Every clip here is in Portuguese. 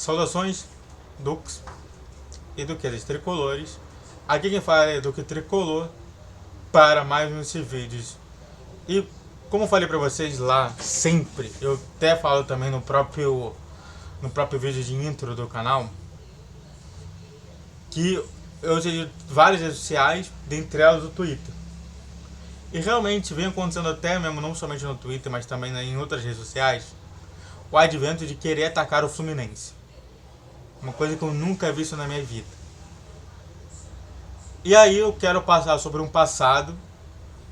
Saudações, Dux e Duquesas Tricolores. Aqui quem fala é Duque Tricolor para mais um desses vídeos. E como eu falei pra vocês lá, sempre, eu até falo também no próprio vídeo de intro do canal, que eu usei várias redes sociais, dentre elas o Twitter. E realmente vem acontecendo até mesmo, não somente no Twitter, mas também em outras redes sociais, o advento de querer atacar o Fluminense. Uma coisa que eu nunca vi isso na minha vida. E aí eu quero passar sobre um passado,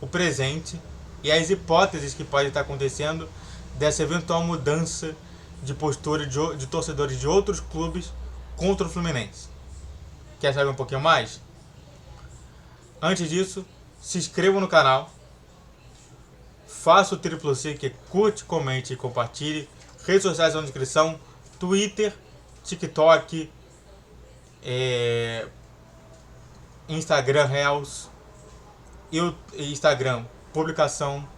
o presente e as hipóteses que podem estar acontecendo dessa eventual mudança de postura de torcedores de outros clubes contra o Fluminense. Quer saber um pouquinho mais? Antes disso, se inscreva no canal, faça o triplo C, que curte, comente e compartilhe. Redes sociais na descrição: Twitter, TikTok, Instagram Reels, Instagram publicação,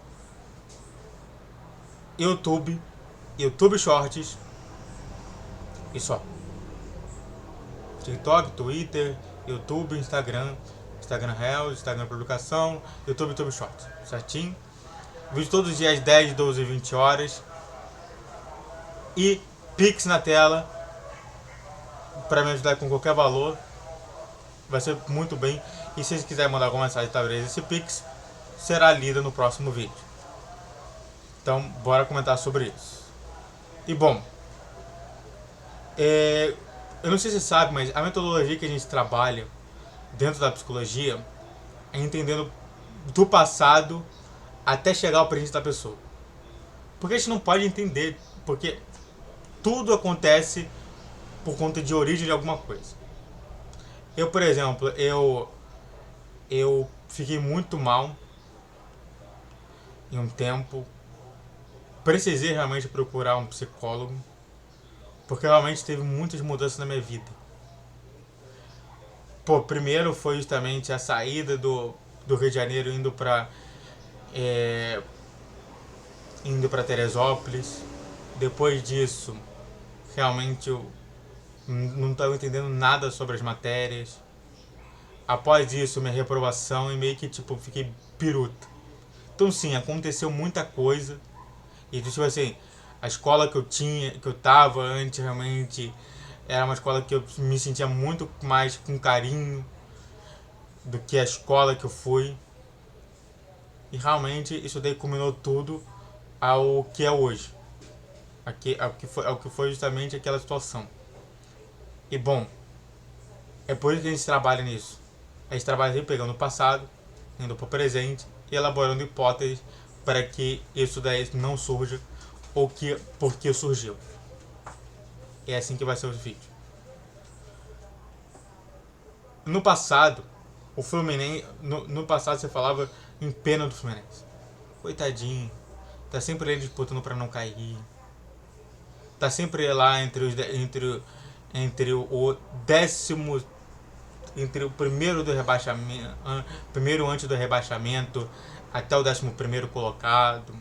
YouTube Shorts e só. TikTok, Twitter, YouTube, Instagram Reels, Instagram publicação, YouTube Shorts, certinho? Vídeo todos os dias 10, 12 e 20 horas. E Pix na tela para me ajudar com qualquer valor. Vai ser muito bem. E se vocês quiserem mandar alguma mensagem através desse Pix, será lida no próximo vídeo. Então, bora comentar sobre isso. E bom, eu não sei se você sabe, mas a metodologia que a gente trabalha dentro da psicologia é entendendo do passado até chegar ao presente da pessoa. Porque a gente não pode entender, porque tudo acontece por conta de origem de alguma coisa. Eu, por exemplo, eu fiquei muito mal em um tempo. Precisei realmente procurar um psicólogo, porque realmente teve muitas mudanças na minha vida. Primeiro foi justamente a saída do Rio de Janeiro indo para Teresópolis. Depois disso, realmente eu não estava entendendo nada sobre as matérias. Após isso, minha reprovação, e meio que fiquei biruta. Então sim, aconteceu muita coisa. E assim, a escola que eu tava antes, realmente era uma escola que eu me sentia muito mais com carinho do que a escola que eu fui. E realmente isso daí culminou tudo ao que é hoje. Ao que foi justamente aquela situação. E bom, é por isso que a gente trabalha nisso. A gente trabalha sempre pegando o passado, indo para o presente e elaborando hipóteses para que isso daí não surja ou por que surgiu. É assim que vai ser o vídeo. No passado, o Fluminense, no passado você falava em pena do Fluminense. Coitadinho, tá sempre ele disputando para não cair. Tá sempre lá entre o décimo, entre o primeiro do rebaixamento, primeiro antes do rebaixamento até o 11º colocado.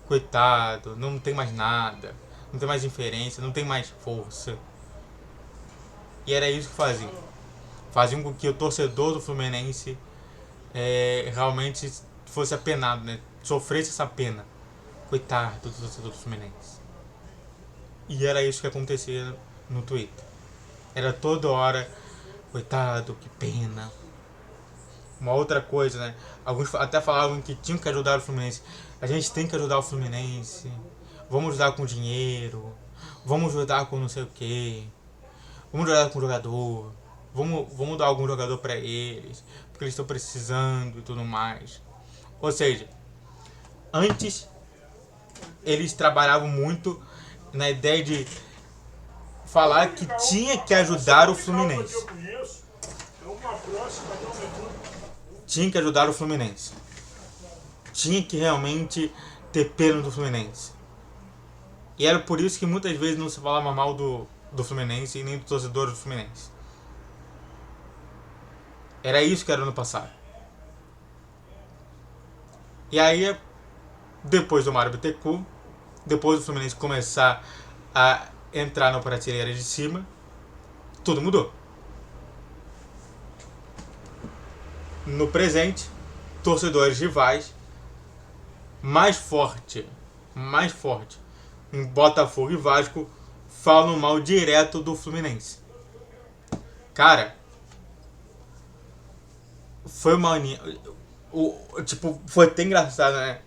Coitado, não tem mais nada, não tem mais inferência, não tem mais força. E era isso que faziam. Faziam com que o torcedor do Fluminense realmente fosse apenado, né? Sofresse essa pena. Coitado do torcedor do Fluminense. E era isso que acontecia no Twitter. Era toda hora, coitado, que pena. Uma outra coisa, né? Alguns até falavam que tinham que ajudar o Fluminense. A gente tem que ajudar o Fluminense. Vamos ajudar com dinheiro. Vamos ajudar com não sei o que. Vamos ajudar com o jogador. Vamos dar algum jogador pra eles. Porque eles estão precisando e tudo mais. Ou seja, antes eles trabalhavam muito na ideia de falar que tinha que ajudar o Fluminense. Tinha que ajudar o Fluminense. Tinha que realmente ter pena do Fluminense. E era por isso que muitas vezes não se falava mal do Fluminense e nem do torcedor do Fluminense. Era isso que era no passado. E aí, depois do Mário Bittencourt, depois do Fluminense começar a entrar na prateleira de cima, tudo mudou. No presente, torcedores rivais mais forte em Botafogo e Vasco falam mal direto do Fluminense. Cara, foi uma união. Tipo, foi até engraçado, né?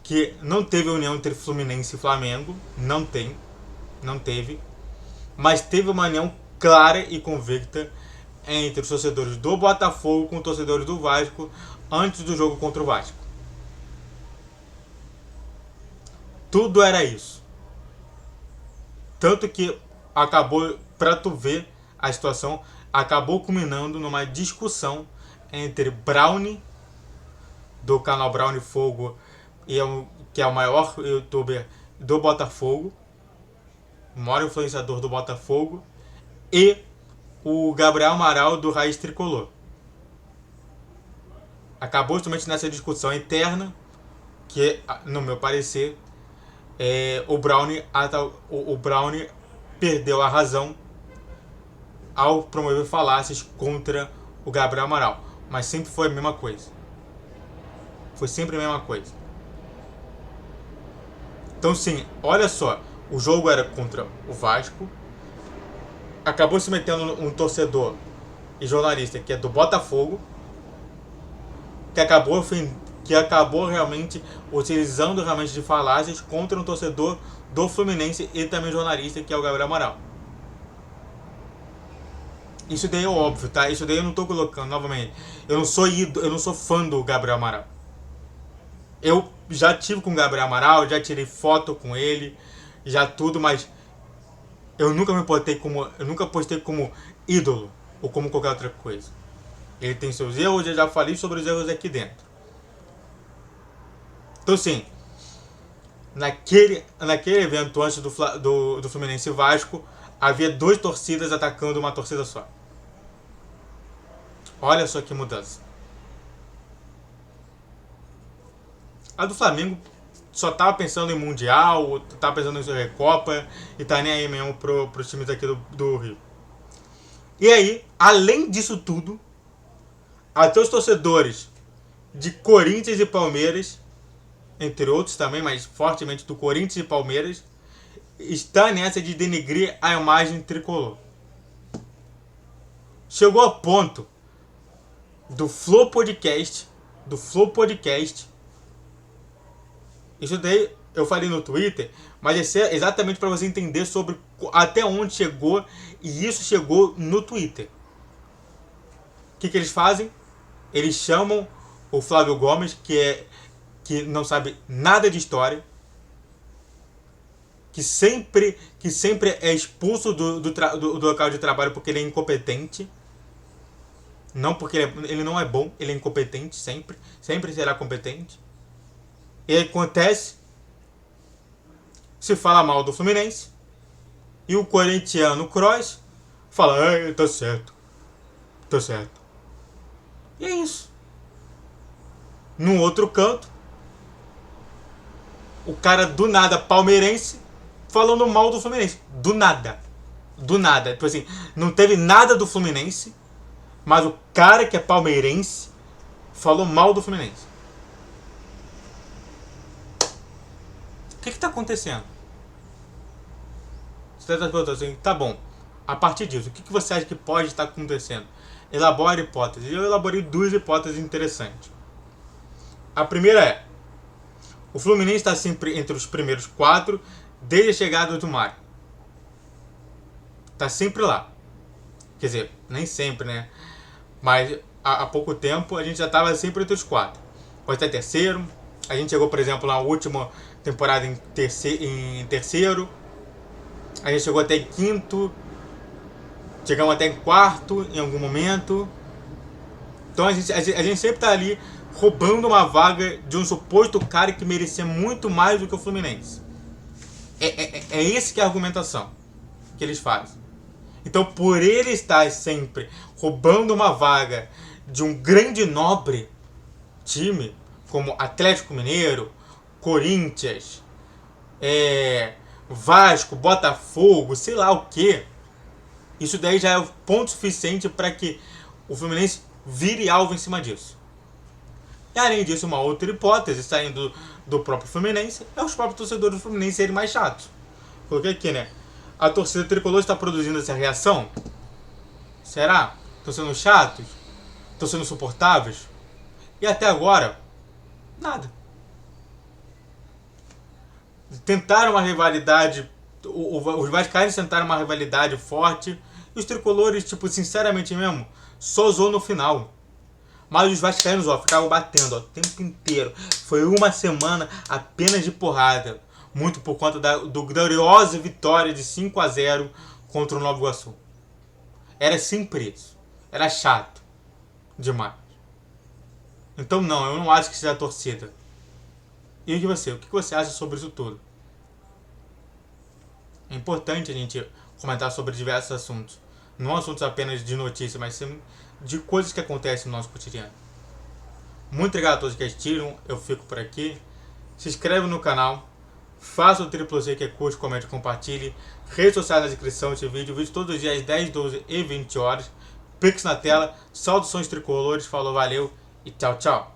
Que não teve união entre Fluminense e Flamengo. Não teve. Mas teve uma união clara e convicta entre os torcedores do Botafogo com os torcedores do Vasco antes do jogo contra o Vasco. Tudo era isso. Tanto que acabou, pra tu ver a situação, acabou culminando numa discussão entre Brownie, do canal Brownie Fogo, que é o maior youtuber do Botafogo, o maior influenciador do Botafogo, e o Gabriel Amaral, do Raiz Tricolor. Acabou justamente nessa discussão interna, que, no meu parecer, o Brownie perdeu a razão ao promover falácias contra o Gabriel Amaral. Mas sempre foi a mesma coisa. Foi sempre a mesma coisa. Então, sim, olha só. O jogo era contra o Vasco. Acabou se metendo um torcedor e jornalista que é do Botafogo, que acabou realmente utilizando realmente de falácias contra um torcedor do Fluminense e também jornalista, que é o Gabriel Amaral. Isso daí é óbvio, tá? Isso daí eu não tô colocando novamente. Eu não sou fã do Gabriel Amaral. Eu já tive com o Gabriel Amaral, já tirei foto com ele, já tudo, mas eu nunca postei como ídolo ou como qualquer outra coisa. Ele tem seus erros, eu já falei sobre os erros aqui dentro. Então, sim, naquele evento antes do Fluminense e Vasco, havia 2 torcidas atacando uma torcida só. Olha só que mudança. A do Flamengo só tava pensando em Mundial, tava pensando em Recopa e tá nem aí mesmo pros times aqui do Rio. E aí, além disso tudo, até os torcedores de Corinthians e Palmeiras, entre outros também, mas fortemente do Corinthians e Palmeiras, está nessa de denegrir a imagem tricolor. Chegou a ponto do Flow Podcast, isso daí eu falei no Twitter, mas esse é exatamente para você entender sobre até onde chegou, e isso chegou no Twitter. O que eles fazem? Eles chamam o Flávio Gomes, que não sabe nada de história, que sempre é expulso do local de trabalho porque ele é incompetente. Não porque ele não é bom, ele é incompetente, sempre será competente. E aí acontece, se fala mal do Fluminense, e o corintiano Kroos fala, tá certo. E é isso. No outro canto, o cara do nada palmeirense falando mal do Fluminense. Do nada. Tipo assim, não teve nada do Fluminense, mas o cara que é palmeirense falou mal do Fluminense. O que tá acontecendo? Você está perguntando assim, tá bom. A partir disso, o que você acha que pode estar acontecendo? Elabore hipóteses. Eu elaborei 2 hipóteses interessantes. A primeira é: o Fluminense está sempre entre os primeiros 4 desde a chegada do Mário. Tá sempre lá. Quer dizer, nem sempre, né? Mas há pouco tempo a gente já estava sempre entre os 4. Pode até terceiro. A gente chegou, por exemplo, na última temporada em terceiro. A gente chegou até em quinto. Chegamos até em quarto em algum momento. Então a gente sempre tá ali roubando uma vaga de um suposto cara que merecia muito mais do que o Fluminense. É esse que é a argumentação que eles fazem. Então, por ele estar sempre roubando uma vaga de um grande nobre time, como Atlético Mineiro, Corinthians, Vasco, Botafogo, sei lá o que. Isso daí já é ponto suficiente para que o Fluminense vire alvo em cima disso. E além disso, uma outra hipótese saindo do próprio Fluminense é os próprios torcedores do Fluminense serem mais chatos. Coloquei aqui, né? A torcida tricolor está produzindo essa reação? Será? Estão sendo chatos? Estão sendo suportáveis? E até agora, nada. Tentaram uma rivalidade, os vascaínos tentaram uma rivalidade forte, e os tricolores, tipo, sinceramente mesmo, só zoou no final. Mas os vascaínos, ó, ficavam batendo, ó, o tempo inteiro. Foi uma semana apenas de porrada. Muito por conta do gloriosa vitória de 5-0 contra o Nova Iguaçu. Era sempre isso. Era chato demais. Então não, eu não acho que seja a torcida. E você? O que você acha sobre isso tudo? É importante a gente comentar sobre diversos assuntos. Não assuntos apenas de notícia, mas sim de coisas que acontecem no nosso cotidiano. Muito obrigado a todos que assistiram. Eu fico por aqui. Se inscreve no canal. Faça o triplo C que é curte, comente, compartilhe. Redes sociais na descrição desse vídeo. Vídeo todos os dias 10, 12 e 20 horas. Pix na tela. Saudações tricolores. Falou, valeu e tchau, tchau.